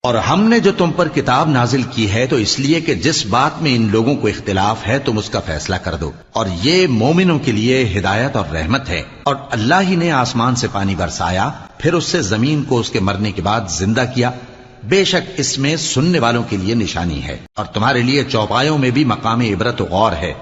اور ہم نے جو تم پر کتاب نازل کی ہے تو اس لیے کہ جس بات میں ان لوگوں کو اختلاف ہے تم اس کا فیصلہ کر دو، اور یہ مومنوں کے لیے ہدایت اور رحمت ہے۔ اور اللہ ہی نے آسمان سے پانی برسایا، پھر اس سے زمین کو اس کے مرنے کے بعد زندہ کیا، بے شک اس میں سننے والوں کے لیے نشانی ہے، اور تمہارے لیے چوپایوں میں بھی مقام عبرت و غور ہے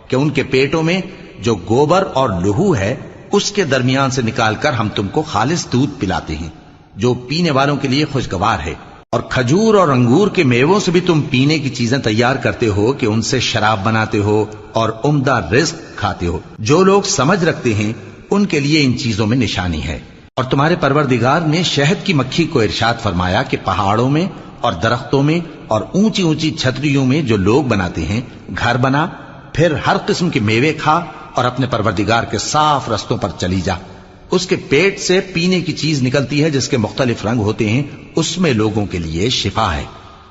کہ ان کے پیٹوں میں جو گوبر اور لہو ہے اس کے درمیان سے نکال کر ہم تم کو خالص دودھ پلاتے ہیں جو پینے والوں کے لیے خوشگوار ہے، اور کھجور اور انگور کے میووں سے بھی تم پینے کی چیزیں تیار کرتے ہو کہ ان سے شراب بناتے ہو اور عمدہ رزق کھاتے ہو۔ جو لوگ سمجھ رکھتے ہیں ان کے لیے ان چیزوں میں نشانی ہے۔ اور تمہارے پروردگار نے شہد کی مکھی کو ارشاد فرمایا کہ پہاڑوں میں اور درختوں میں اور اونچی اونچی چھتریوں میں جو لوگ بناتے ہیں گھر بنا، پھر ہر قسم کے میوے کھا اور اپنے پروردگار کے صاف رستوں پر چلی جا۔ اس کے پیٹ سے پینے کی چیز نکلتی ہے جس کے مختلف رنگ ہوتے ہیں، اس میں لوگوں کے لیے شفا ہے،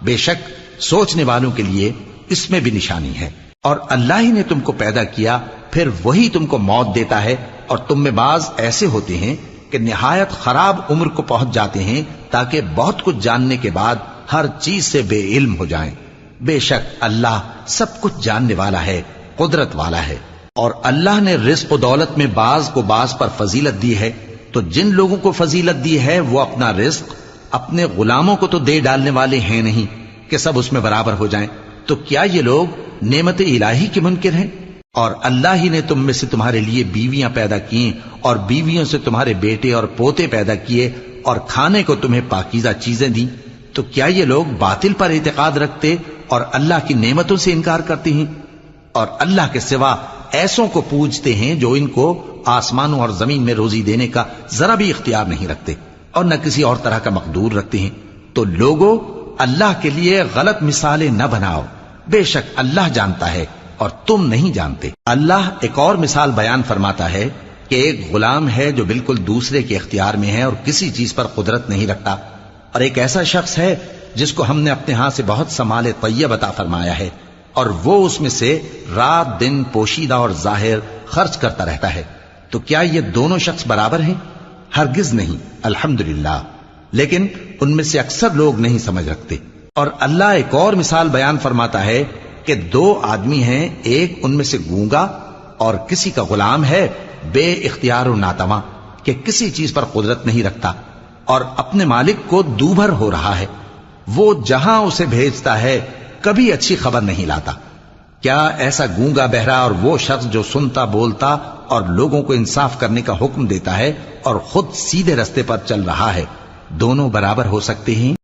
بے شک سوچنے والوں کے لیے اس میں بھی نشانی ہے۔ اور اللہ ہی نے تم کو پیدا کیا، پھر وہی تم کو موت دیتا ہے، اور تم میں بعض ایسے ہوتے ہیں کہ نہایت خراب عمر کو پہنچ جاتے ہیں تاکہ بہت کچھ جاننے کے بعد ہر چیز سے بے علم ہو جائیں۔ بے شک اللہ سب کچھ جاننے والا ہے، قدرت والا ہے۔ اور اللہ نے رزق و دولت میں بعض کو بعض پر فضیلت دی ہے، تو جن لوگوں کو فضیلت دی ہے وہ اپنا رزق اپنے غلاموں کو تو دے ڈالنے والے ہیں نہیں کہ سب اس میں برابر ہو جائیں، تو کیا یہ لوگ نعمت الہی کے منکر ہیں؟ اور اللہ ہی نے تم میں سے تمہارے لیے بیویاں پیدا کی اور بیویوں سے تمہارے بیٹے اور پوتے پیدا کیے اور کھانے کو تمہیں پاکیزہ چیزیں دیں، تو کیا یہ لوگ باطل پر اعتقاد رکھتے اور اللہ کی نعمتوں سے انکار کرتے ہیں؟ اور اللہ کے سوا ایسوں کو پوجتے ہیں جو ان کو آسمانوں اور زمین میں روزی دینے کا ذرا بھی اختیار نہیں رکھتے اور نہ کسی اور طرح کا مقدور رکھتے ہیں۔ تو لوگوں اللہ کے لیے غلط مثالیں نہ بناؤ، بے شک اللہ جانتا ہے اور تم نہیں جانتے۔ اللہ ایک اور مثال بیان فرماتا ہے کہ ایک غلام ہے جو بالکل دوسرے کے اختیار میں ہے اور کسی چیز پر قدرت نہیں رکھتا، اور ایک ایسا شخص ہے جس کو ہم نے اپنے ہاں سے بہت سا مال طیب عطا فرمایا ہے اور وہ اس میں سے رات دن پوشیدہ اور ظاہر خرچ کرتا رہتا ہے، تو کیا یہ دونوں شخص برابر ہیں؟ ہرگز نہیں، الحمدللہ، لیکن ان میں سے اکثر لوگ نہیں سمجھ رکھتے۔ اور اللہ ایک اور مثال بیان فرماتا ہے کہ دو آدمی ہیں، ایک ان میں سے گونگا اور کسی کا غلام ہے بے اختیار و ناتواں کہ کسی چیز پر قدرت نہیں رکھتا اور اپنے مالک کو دوبھر ہو رہا ہے، وہ جہاں اسے بھیجتا ہے کبھی اچھی خبر نہیں لاتا۔ کیا ایسا گونگا بہرا اور وہ شخص جو سنتا بولتا اور لوگوں کو انصاف کرنے کا حکم دیتا ہے اور خود سیدھے رستے پر چل رہا ہے، دونوں برابر ہو سکتے ہیں؟